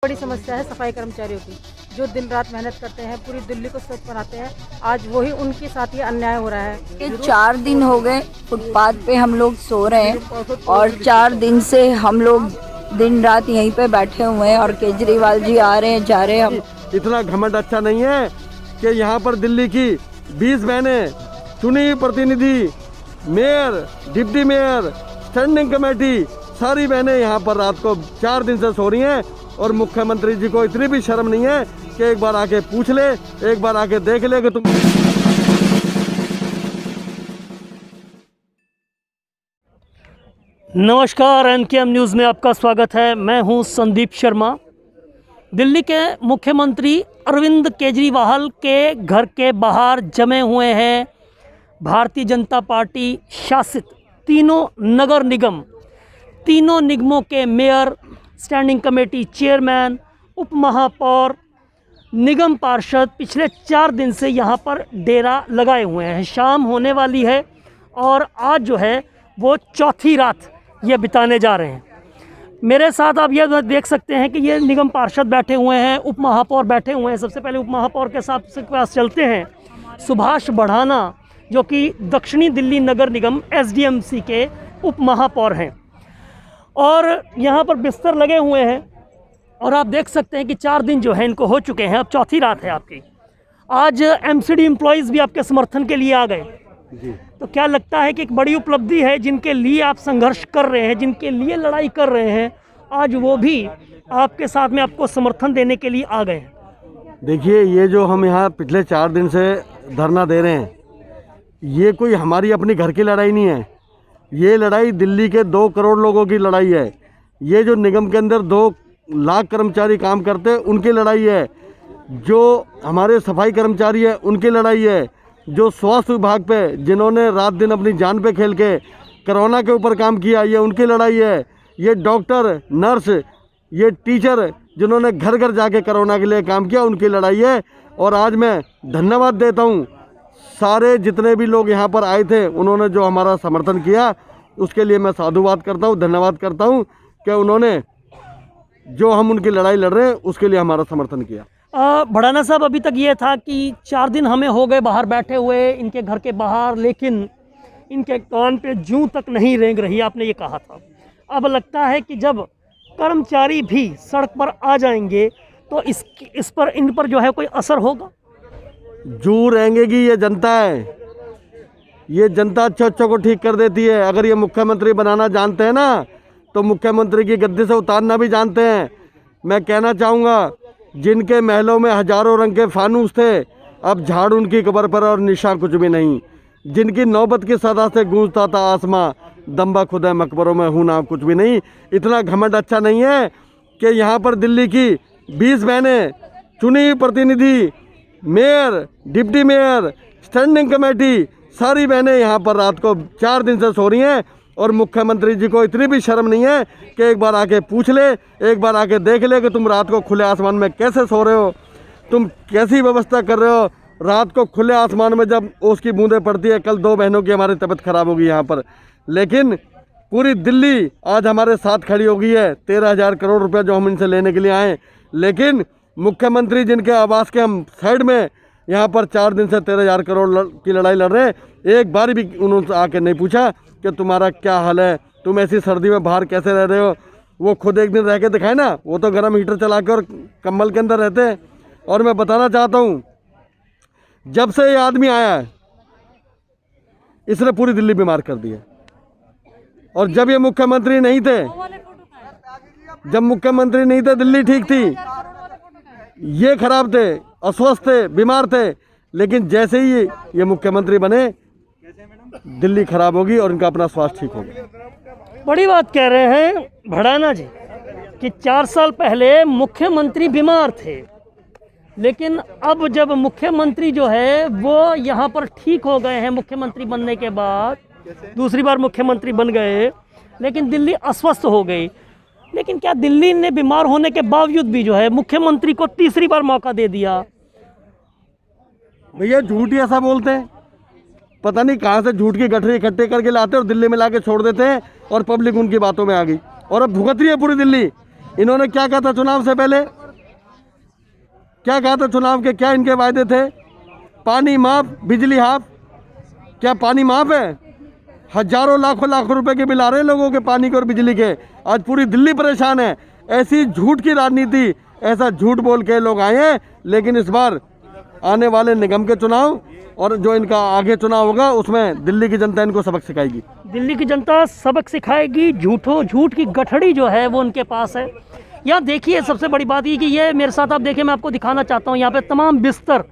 बड़ी समस्या है सफाई कर्मचारियों की, जो दिन रात मेहनत करते हैं, पूरी दिल्ली को स्वच्छ बनाते हैं। आज वही उनके साथ ये अन्याय हो रहा है। ये 4 दिन हो गए फुटपाथ पे हम लोग सो रहे हैं और 4 दिन से हम लोग दिन रात यहीं पे बैठे हुए हैं और केजरीवाल जी आ रहे हैं जा रहे हैं। हम इतना घमंड अच्छा नहीं है कि यहाँ पर दिल्ली की 20 बहनें, चुनी हुई प्रतिनिधि, mayor, deputy mayor, standing committee, सारी बहनें यहाँ पर रात को 4 दिन से सो रही हैं और मुख्यमंत्री जी को इतनी भी शर्म नहीं है कि एक बार आके पूछ ले, एक बार आके देख ले कि तुम। नमस्कार, एनकेएम न्यूज़ में आपका स्वागत है। मैं हूं संदीप शर्मा। दिल्ली के मुख्यमंत्री अरविंद केजरीवाल के घर के बाहर जमे हुए हैं भारतीय जनता पार्टी शासित तीनों नगर निगम, तीनों निगमों के मेयर, स्टैंडिंग कमेटी चेयरमैन, उप महापौर, निगम पार्षद पिछले 4 दिन से यहाँ पर डेरा लगाए हुए हैं। शाम होने वाली है और आज जो है वो चौथी रात ये बिताने जा रहे हैं। मेरे साथ आप ये देख सकते हैं कि ये निगम पार्षद बैठे हुए हैं, उप महापौर बैठे हुए हैं। सबसे पहले उप महापौर के पास चलते हैं। सुभाष बढ़ाना जो कि दक्षिणी दिल्ली नगर निगम SDMC के उप महापौर हैं और यहाँ पर बिस्तर लगे हुए हैं और आप देख सकते हैं कि 4 दिन जो है इनको हो चुके हैं, अब चौथी रात है आपकी। आज MCD एम्प्लॉयज़ भी आपके समर्थन के लिए आ गए जी। तो क्या लगता है कि एक बड़ी उपलब्धि है, जिनके लिए आप संघर्ष कर रहे हैं, जिनके लिए लड़ाई कर रहे हैं, आज वो भी आपके साथ में आपको समर्थन देने के लिए आ गए हैं? देखिए, ये जो हम यहाँ पिछले 4 दिन से धरना दे रहे हैं, ये कोई हमारी अपनी घर की लड़ाई नहीं है। ये लड़ाई दिल्ली के 2 करोड़ लोगों की लड़ाई है। ये जो निगम के अंदर 2 लाख कर्मचारी काम करते हैं उनकी लड़ाई है। जो हमारे सफाई कर्मचारी है उनकी लड़ाई है। जो स्वास्थ्य विभाग पे जिन्होंने रात दिन अपनी जान पे खेल के कोरोना के ऊपर काम किया, ये उनकी लड़ाई है। ये डॉक्टर, नर्स, ये टीचर जिन्होंने घर घर जाके कोरोना के लिए काम किया, उनकी लड़ाई है। और आज मैं धन्यवाद देता हूँ सारे जितने भी लोग यहाँ पर आए थे, उन्होंने जो हमारा समर्थन किया उसके लिए मैं साधुवाद करता हूँ, धन्यवाद करता हूँ कि उन्होंने जो हम उनकी लड़ाई लड़ रहे हैं उसके लिए हमारा समर्थन किया। भड़ाना साहब, अभी तक ये था कि 4 दिन हमें हो गए बाहर बैठे हुए इनके घर के बाहर, लेकिन इनके कान पे जूं तक नहीं रेंग रही, आपने ये कहा था। अब लगता है कि जब कर्मचारी भी सड़क पर आ जाएंगे तो इन पर जो है कोई असर होगा? जू रहेंगी ये जनता है। ये जनता अच्छों को ठीक कर देती है। अगर ये मुख्यमंत्री बनाना जानते हैं ना तो मुख्यमंत्री की गद्दी से उतारना भी जानते हैं। मैं कहना चाहूँगा, जिनके महलों में हजारों रंग के फानूस थे, अब झाड़ उनकी कब्र पर और निशान कुछ भी नहीं। जिनकी नौबत की सदा से गूंजता था आसमां, दम्बा खुदा मकबरों में हूँ ना कुछ भी नहीं। इतना घमंड अच्छा नहीं है कि यहाँ पर दिल्ली की 20 बहनें, चुनी हुई प्रतिनिधि, mayor, deputy mayor, standing committee, सारी बहनें यहाँ पर रात को 4 दिन से सो रही हैं और मुख्यमंत्री जी को इतनी भी शर्म नहीं है कि एक बार आके पूछ ले, एक बार आके देख ले कि तुम रात को खुले आसमान में कैसे सो रहे हो, तुम कैसी व्यवस्था कर रहे हो। रात को खुले आसमान में जब ओस की बूंदें पड़ती है, कल 2 बहनों की हमारी तबीयत खराब होगी यहाँ पर, लेकिन पूरी दिल्ली आज हमारे साथ खड़ी हो गई है। 13,000 करोड़ रुपये जो हम इनसे लेने के लिए आए, लेकिन मुख्यमंत्री जिनके आवास के हम साइड में यहाँ पर 4 दिन से 13,000 करोड़ की लड़ाई लड़ रहे हैं, एक बार भी उन्होंने आके नहीं पूछा कि तुम्हारा क्या हाल है, तुम ऐसी सर्दी में बाहर कैसे रह रहे हो। वो खुद एक दिन रह के दिखाए ना, वो तो गर्म हीटर चला के और कंबल के अंदर रहते हैं। और मैं बताना चाहता हूँ, जब से ये आदमी आया है इसने पूरी दिल्ली बीमार कर दी है। और जब ये मुख्यमंत्री नहीं थे, जब मुख्यमंत्री नहीं थे, दिल्ली ठीक थी। ये खराब थे, अस्वस्थ थे, बीमार थे, लेकिन जैसे ही ये मुख्यमंत्री बने, दिल्ली खराब होगी और इनका अपना स्वास्थ्य ठीक होगा। बड़ी बात कह रहे हैं भड़ाना जी कि 4 साल पहले मुख्यमंत्री बीमार थे, लेकिन अब जब मुख्यमंत्री जो है वो यहाँ पर ठीक हो गए हैं, मुख्यमंत्री बनने के बाद दूसरी बार मुख्यमंत्री बन गए, लेकिन दिल्ली अस्वस्थ हो गई। लेकिन क्या दिल्ली ने बीमार होने के बावजूद भी जो है मुख्यमंत्री को तीसरी बार मौका दे दिया? भैया झूठ ही ऐसा बोलते हैं, पता नहीं कहाँ से झूठ की गठरी इकट्ठे करके लाते और दिल्ली में लाके छोड़ देते हैं और पब्लिक उनकी बातों में आ गई और अब भुगत रही है पूरी दिल्ली। इन्होंने क्या कहा था चुनाव से पहले? क्या कहा था चुनाव के? क्या इनके वायदे थे? पानी माफ, बिजली हाफ। क्या पानी माफ है? हजारों लाखों रुपए के बिल आ रहे हैं लोगों के पानी के और बिजली के। आज पूरी दिल्ली परेशान है। ऐसी झूठ की राजनीति, ऐसा झूठ बोल के लोग आए हैं। लेकिन इस बार आने वाले निगम के चुनाव और जो इनका आगे चुनाव होगा उसमें दिल्ली की जनता इनको सबक सिखाएगी। दिल्ली की जनता सबक सिखाएगी। झूठ की गठड़ी जो है वो उनके पास है। यहाँ देखिए, सबसे बड़ी बात ये कि ये मेरे साथ आप देखिए, मैं आपको दिखाना चाहता हूँ यहाँ पे तमाम बिस्तर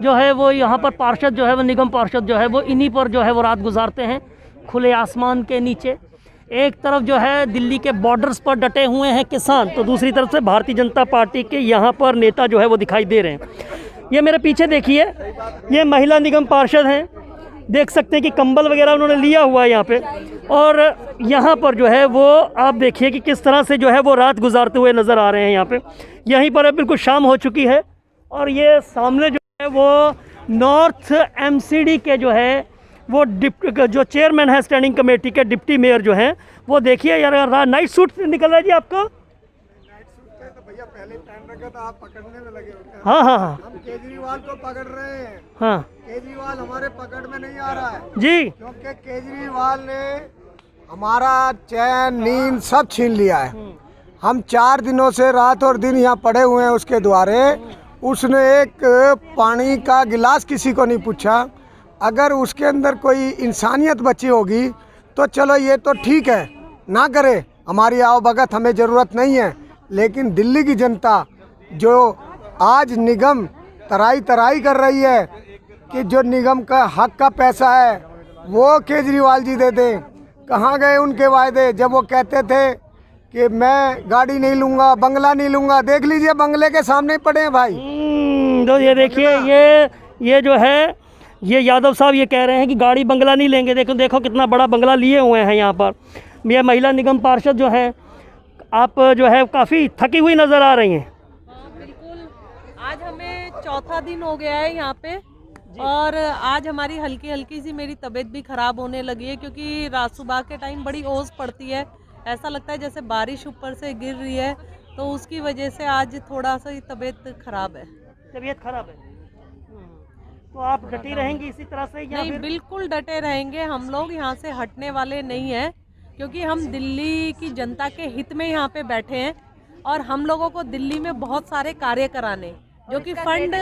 जो है वो यहाँ पर पार्षद जो है वो निगम पार्षद जो है वो इन्हीं पर जो है वो रात गुजारते हैं, खुले आसमान के नीचे। एक तरफ जो है दिल्ली के बॉर्डर्स पर डटे हुए हैं किसान, तो दूसरी तरफ से भारतीय जनता पार्टी के यहाँ पर नेता जो है वो दिखाई दे रहे हैं। ये मेरे पीछे देखिए, ये महिला निगम पार्षद हैं। देख सकते हैं कि कंबल वगैरह उन्होंने लिया हुआ है यहाँ पे। और यहाँ पर जो है वो आप देखिए कि किस तरह से जो है वो रात गुजारते हुए नज़र आ रहे हैं यहाँ पे। यहीं पर बिल्कुल शाम हो चुकी है और ये सामने जो है वो नॉर्थ एमसीडी के जो है वो जो चेयरमैन है स्टैंडिंग कमेटी के, डिप्टी मेयर जो हैं, वो देखिए यार नाइट सूट निकल रहा है जी आपका। भैया पहले पहन रखा था, आप पकड़ने में लगे होते हैं। हाँ। हम केजरीवाल को पकड़ रहे हैं। हाँ केजरीवाल हमारे पकड़ में नहीं आ रहा है जी, क्योंकि केजरीवाल ने हमारा चैन नींद सब छीन लिया है। हम 4 दिनों से रात और दिन यहाँ पड़े हुए हैं उसके द्वारे। उसने एक पानी का गिलास किसी को नहीं पूछा। अगर उसके अंदर कोई इंसानियत बची होगी तो चलो ये तो ठीक है, ना करे, हमारी आओ भगत हमें ज़रूरत नहीं है। लेकिन दिल्ली की जनता जो आज निगम तराई कर रही है कि जो निगम का हक का पैसा है वो केजरीवाल जी दे दें। कहाँ गए उनके वायदे जब वो कहते थे कि मैं गाड़ी नहीं लूँगा, बंगला नहीं लूँगा? देख लीजिए, बंगले के सामने पड़े हैं भाई। तो ये देखिए, ये जो है ये यादव साहब ये कह रहे हैं कि गाड़ी बंगला नहीं लेंगे। देखो कितना बड़ा बंगला लिए हुए हैं यहाँ पर। ये महिला निगम पार्षद जो हैं, आप जो है काफ़ी थकी हुई नज़र आ रही हैं। बिल्कुल, आज हमें चौथा दिन हो गया है यहाँ पे और आज हमारी हल्की सी मेरी तबीयत भी ख़राब होने लगी है क्योंकि रात सुबह के टाइम बड़ी ओस पड़ती है। ऐसा लगता है जैसे बारिश ऊपर से गिर रही है, तो उसकी वजह से आज थोड़ा सा तबीयत ख़राब है। तबीयत ख़राब है तो आप डटी रहेंगी इसी तरह से? नहीं, बिल्कुल डटे रहेंगे। हम लोग यहाँ से हटने वाले नहीं हैं क्योंकि हम दिल्ली की जनता के हित में यहाँ पे बैठे हैं और हम लोगों को दिल्ली में बहुत सारे कार्य कराने, जो कि फंड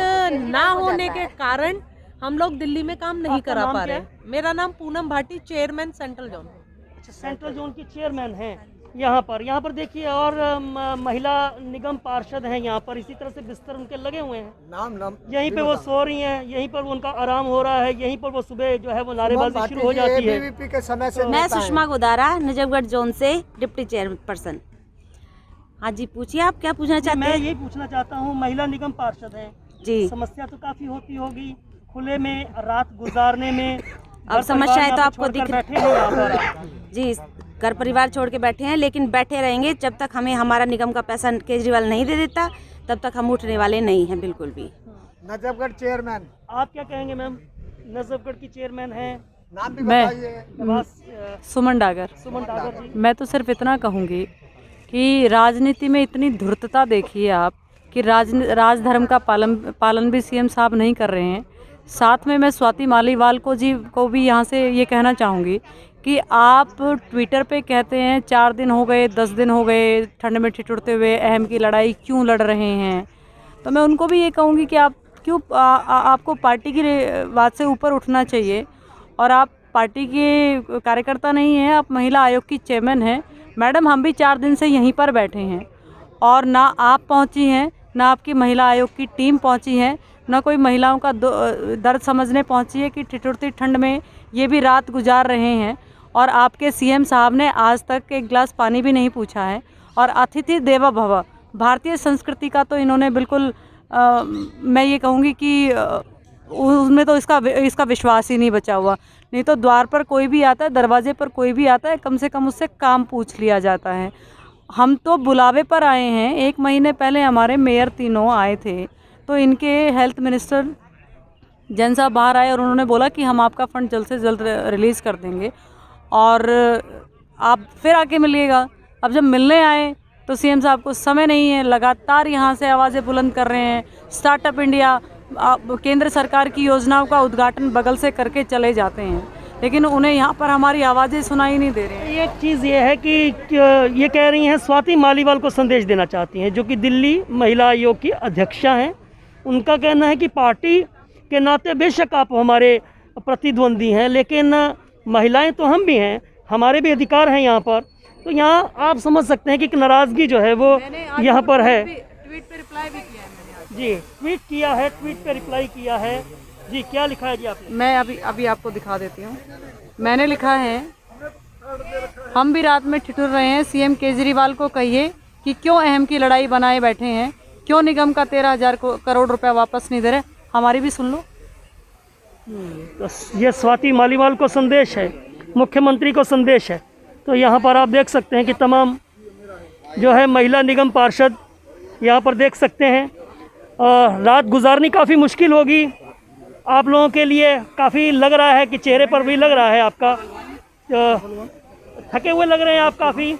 ना होने के कारण हम लोग दिल्ली में काम नहीं करा पा रहे। मेरा नाम Poonam Bhati, chairman central zone. अच्छा, सेंट्रल जोन की चेयरमैन हैं यहाँ पर देखिए। और महिला निगम पार्षद हैं यहाँ पर। इसी तरह से बिस्तर उनके लगे हुए हैं, नाम यहीं पे वो सो रही हैं, यहीं पर उनका आराम हो रहा है, यहीं पर वो सुबह जो है वो नारेबाजी शुरू हो जाती है। ABVP के समय से मैं सुषमा गोदारा, नजफगढ़ जोन से डिप्टी चेयरपर्सन। हाँ जी, पूछिए आप क्या पूछना चाहते हैं? मैं यही पूछना चाहता हूँ, महिला निगम पार्षद हैं जी, समस्या तो काफ़ी होती होगी खुले में रात गुजारने में। अब समस्याएं तो आपको दिख बैठे हैं यहाँ पर आप। जी, घर परिवार छोड़ के बैठे हैं, लेकिन बैठे रहेंगे जब तक हमें हमारा निगम का पैसा केजरीवाल नहीं दे देता, तब तक हम उठने वाले नहीं हैं बिल्कुल भी। नजफगढ़ चेयरमैन, आप क्या कहेंगे मैम? नजफगढ़ की चेयरमैन हैं, नाम भी मैं बताइए। सुमन डागर। सुमन डागर जी। मैं तो सिर्फ इतना कहूँगी कि राजनीति में इतनी धूर्तता देखिए आप कि राजधर्म का पालन भी सीएम साहब नहीं कर रहे हैं। साथ में मैं स्वाति मालीवाल को भी यहाँ से ये कहना चाहूँगी कि आप ट्विटर पे कहते हैं 4 दिन हो गए, 10 दिन हो गए ठंड में ठिठुरते हुए अहम की लड़ाई क्यों लड़ रहे हैं। तो मैं उनको भी ये कहूँगी कि आप क्यों आपको पार्टी की बात से ऊपर उठना चाहिए। और आप पार्टी के कार्यकर्ता नहीं हैं, आप महिला आयोग की चेयरमैन हैं। मैडम, हम भी 4 दिन से यहीं पर बैठे हैं और ना आप पहुंची हैं, ना आपकी महिला आयोग की टीम पहुंची है, ना कोई महिलाओं का दर्द समझने पहुंची है कि ठिठुरती ठंड में ये भी रात गुजार रहे हैं। और आपके सीएम साहब ने आज तक एक गिलास पानी भी नहीं पूछा है। और अतिथि देवो भव, भारतीय संस्कृति का तो इन्होंने बिल्कुल मैं ये कहूँगी कि उसमें तो इसका विश्वास ही नहीं बचा हुआ। नहीं तो द्वार पर कोई भी आता है, दरवाजे पर कोई भी आता है, कम से कम उससे काम पूछ लिया जाता है। हम तो बुलावे पर आए हैं। 1 महीने पहले हमारे मेयर तीनों आए थे, तो इनके हेल्थ मिनिस्टर जैन साहब बाहर आए और उन्होंने बोला कि हम आपका फ़ंड जल्द से जल्द रिलीज़ कर देंगे और आप फिर आके मिलिएगा। अब जब मिलने आए तो सीएम साहब को समय नहीं है, लगातार यहाँ से आवाज़ें बुलंद कर रहे हैं। स्टार्टअप इंडिया, केंद्र सरकार की योजनाओं का उद्घाटन बगल से करके चले जाते हैं, लेकिन उन्हें यहाँ पर हमारी आवाज़ें सुनाई नहीं दे रही हैं। एक चीज़ ये है कि ये कह रही हैं, स्वाति मालीवाल को संदेश देना चाहती हैं, जो कि दिल्ली महिला आयोग की अध्यक्षा हैं। उनका कहना है कि पार्टी के नाते बेशक आप हमारे प्रतिद्वंदी हैं, लेकिन महिलाएं तो हम भी हैं, हमारे भी अधिकार हैं यहाँ पर। तो यहाँ आप समझ सकते हैं कि एक नाराज़गी जो है वो यहाँ पर है। ट्वीट पे रिप्लाई भी किया है मैंने आज। जी, ट्वीट किया है, ट्वीट पे रिप्लाई किया है। जी, क्या लिखा है जी आपने? मैं अभी आपको दिखा देती हूँ। मैंने लिखा है, हम भी रात में ठिठुर रहे हैं, सीएम केजरीवाल को कहिए कि क्यों अहम की लड़ाई बनाए बैठे हैं, क्यों निगम का 13,000 करोड़ रुपया वापस नहीं दे रहे, हमारी भी सुन लो। तो ये स्वाति मालीवाल को संदेश है, मुख्यमंत्री को संदेश है। तो यहाँ पर आप देख सकते हैं कि तमाम जो है महिला निगम पार्षद यहाँ पर देख सकते हैं। रात गुजारनी काफ़ी मुश्किल होगी आप लोगों के लिए। काफ़ी लग रहा है कि चेहरे पर भी लग रहा है आपका, थके हुए लग रहे हैं आप काफ़ी।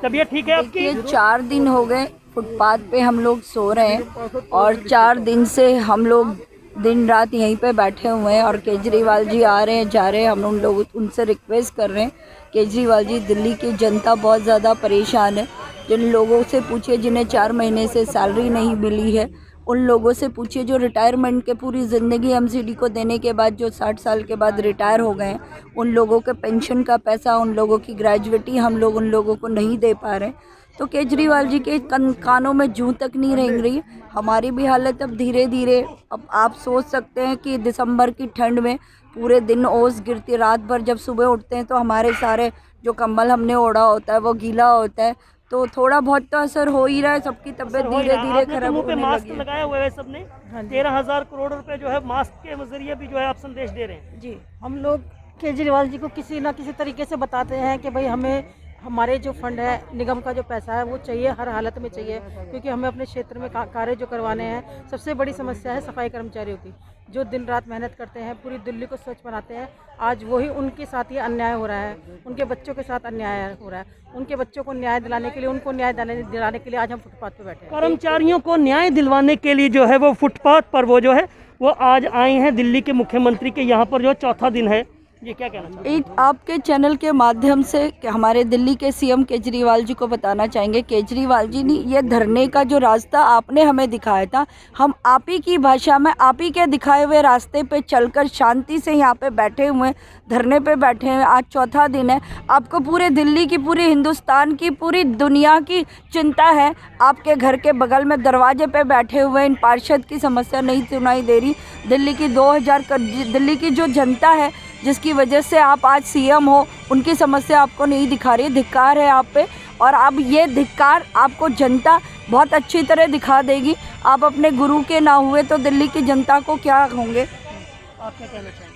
तबीयत ठीक है आपकी? ये 4 दिन हो गए फुटपाथ पे हम लोग सो रहे हैं और 4 दिन से हम लोग दिन रात यहीं पे बैठे हुए हैं और केजरीवाल जी आ रहे हैं जा रहे हैं। हम उन लोग उनसे रिक्वेस्ट कर रहे हैं, केजरीवाल जी, दिल्ली की जनता बहुत ज़्यादा परेशान है। जिन लोगों से पूछिए जिन्हें 4 महीने से सैलरी नहीं मिली है, उन लोगों से पूछिए जो रिटायरमेंट के पूरी ज़िंदगी एमसीडी को देने के बाद जो 60 साल के बाद रिटायर हो गए हैं, उन लोगों के पेंशन का पैसा, उन लोगों की ग्रेजुएटी हम लोग उन लोगों को नहीं दे पा रहे। तो केजरीवाल जी के कानों में जूं तक नहीं रेंग रही। हमारी भी हालत अब धीरे धीरे, अब आप सोच सकते हैं कि दिसंबर की ठंड में पूरे दिन ओस गिरती, रात भर जब सुबह उठते हैं तो हमारे सारे जो कंबल हमने ओढ़ा होता है वो गीला होता है। तो थोड़ा बहुत तो असर हो ही रहा है, सबकी तबीयत धीरे धीरे खराब मुंह पे होने मास्क लगी है। लगाए हुए हैं सबने। 13,000 करोड़ रुपए जो है मास्क के जरिए भी जो है आप संदेश दे रहे हैं। जी, हम लोग केजरीवाल जी को किसी ना किसी तरीके से बताते हैं कि भाई हमें हमारे जो फंड है, निगम का जो पैसा है वो चाहिए, हर हालत में चाहिए, क्योंकि हमें अपने क्षेत्र में कार्य जो करवाने हैं। सबसे बड़ी समस्या है सफाई कर्मचारियों की, जो दिन रात मेहनत करते हैं, पूरी दिल्ली को स्वच्छ बनाते हैं। आज वही उनके साथ ये अन्याय हो रहा है, उनके बच्चों के साथ अन्याय हो रहा है। उनके बच्चों को न्याय दिलाने के लिए, उनको न्याय दिलाने के लिए आज हम फुटपाथ पे बैठे हैं। कर्मचारियों को न्याय दिलवाने के लिए जो है वो फुटपाथ पर वो जो है वो आज आए हैं दिल्ली के मुख्यमंत्री के यहाँ पर जो 4था दिन है। ये क्या कहना चाहते हैं? एक आपके चैनल के माध्यम से हमारे दिल्ली के सीएम केजरीवाल जी को बताना चाहेंगे, केजरीवाल जी ने ये धरने का जो रास्ता आपने हमें दिखाया था, हम आप ही की भाषा में आप ही के दिखाए हुए रास्ते पे चलकर शांति से यहाँ पे बैठे हुए, धरने पे बैठे हैं। आज 4था दिन है। आपको पूरे दिल्ली की, पूरे हिंदुस्तान की, पूरी दुनिया की चिंता है। आपके घर के बगल में दरवाजे पे बैठे हुए इन पार्षद की समस्या नहीं सुनाई दे रही। दिल्ली की जो जनता है, जिसकी वजह से आप आज सीएम हो, उनकी समस्या आपको नहीं दिखा रही। धिक्कार है आप पे, और अब ये धिक्कार आपको जनता बहुत अच्छी तरह दिखा देगी। आप अपने गुरु के ना हुए तो दिल्ली की जनता को क्या होंगे? आप क्या कहना चाहेंगे?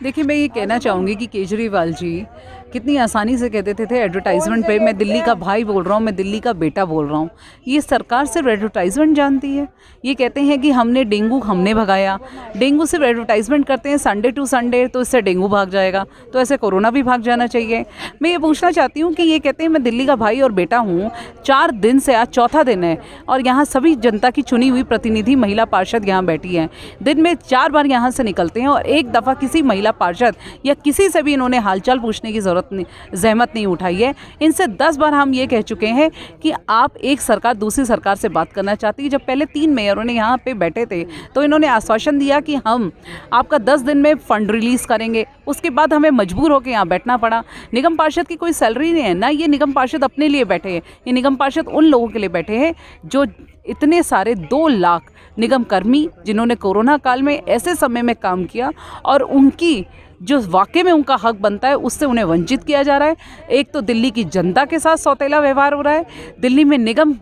देखिए, मैं ये कहना चाहूँगी कि केजरीवाल जी कितनी आसानी से कहते थे एडवर्टाइजमेंट पे, मैं दिल्ली का भाई बोल रहा हूँ, मैं दिल्ली का बेटा बोल रहा हूँ। ये सरकार सिर्फ एडवर्टाइजमेंट जानती है। ये कहते हैं कि हमने डेंगू हमने भगाया। डेंगू सिर्फ एडवर्टाइजमेंट करते हैं संडे टू संडे, तो इससे डेंगू भाग जाएगा, तो ऐसे कोरोना भी भाग जाना चाहिए। मैं ये पूछना चाहती हूँ कि ये कहते हैं मैं दिल्ली का भाई और बेटा हूँ। 4 दिन से आज 4था दिन है और यहाँ सभी जनता की चुनी हुई प्रतिनिधि महिला पार्षद यहाँ बैठी हैं। दिन में 4 बार यहाँ से निकलते हैं और एक दफ़ा किसी महिला पार्षद या किसी से भी इन्होंने हालचाल पूछने की जहमत नहीं उठाई है। इनसे 10 बार हम ये कह चुके हैं कि आप, एक सरकार दूसरी सरकार से बात करना चाहती है। जब पहले 3 मेयरों ने यहाँ पे बैठे थे तो इन्होंने आश्वासन दिया कि हम आपका 10 दिन में फंड रिलीज़ करेंगे। उसके बाद हमें मजबूर होकर यहाँ बैठना पड़ा। निगम पार्षद की कोई सैलरी नहीं है ना, ये निगम पार्षद अपने लिए बैठे हैं। ये निगम पार्षद उन लोगों के लिए बैठे हैं जो इतने सारे 2 लाख निगम कर्मी जिन्होंने कोरोना काल में ऐसे समय में काम किया और उनकी जो वाकई में उनका हक बनता है उससे उन्हें वंचित किया जा रहा है। एक तो दिल्ली की जनता के साथ सौतेला व्यवहार हो रहा है। दिल्ली में निगम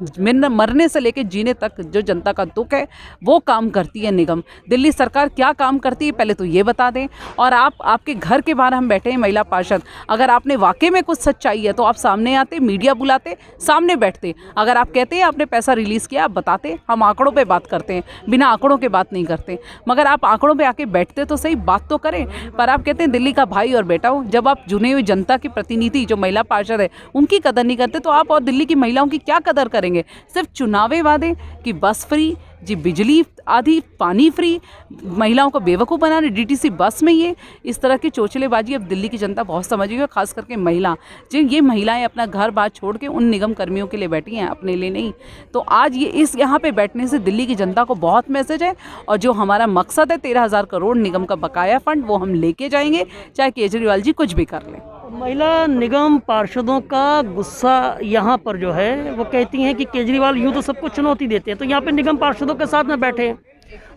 मरने से लेकर जीने तक जो जनता का दुख है वो काम करती है निगम। दिल्ली सरकार क्या काम करती है पहले तो ये बता दें। और आपके आपके घर के बाहर हम बैठे हैं महिला पार्षद, अगर आपने वाकई में कुछ सच्चाई है तो आप सामने आते, मीडिया बुलाते, सामने बैठते। अगर आप कहते हैं आपने पैसा रिलीज़ किया, आप बताते, हम आंकड़ों पे बात करते हैं, बिना आंकड़ों के बात नहीं करते। मगर आप आंकड़ों पे आके बैठते तो सही, बात तो करें। पर आप कहते हैं दिल्ली का भाई और बेटा हो, जब आप चुने हुई जनता की प्रतिनिधि जो महिला पार्षद है उनकी कदर नहीं करते तो आप और दिल्ली की महिलाओं की क्या कदर करेंगे? सिर्फ चुनावे वादे कि बस फ्री जी, बिजली आधी, पानी फ्री, महिलाओं को बेवकूफ़ बनाने, डीटीसी बस में ये इस तरह की चोचलेबाजी अब दिल्ली की जनता बहुत समझ गई है, खास करके महिला। जिन ये महिलाएं अपना घर बार छोड़ के उन निगम कर्मियों के लिए बैठी हैं, अपने लिए नहीं। तो आज ये इस यहाँ पे बैठने से दिल्ली की जनता को बहुत मैसेज है, और जो हमारा मकसद है 13,000 करोड़ निगम का बकाया फंड, वो हम लेके जाएंगे, चाहे केजरीवाल जी कुछ भी कर लें। महिला निगम पार्षदों का गुस्सा यहाँ पर जो है, वो कहती हैं कि केजरीवाल यूँ तो सबको चुनौती देते हैं, तो यहाँ पे निगम पार्षदों के साथ में बैठे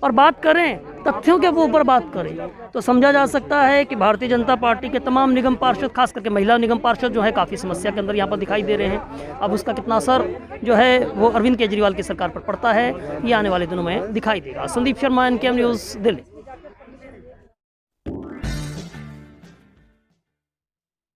और बात करें, तथ्यों के ऊपर बात करें, तो समझा जा सकता है कि भारतीय जनता पार्टी के तमाम निगम पार्षद, खास करके महिला निगम पार्षद जो है काफ़ी समस्या के अंदर यहाँ पर दिखाई दे रहे हैं। अब उसका कितना असर जो है वो अरविंद केजरीवाल की सरकार पर पड़ता है, ये आने वाले दिनों में दिखाई देगा। Sandeep Sharma, NKM news, Delhi.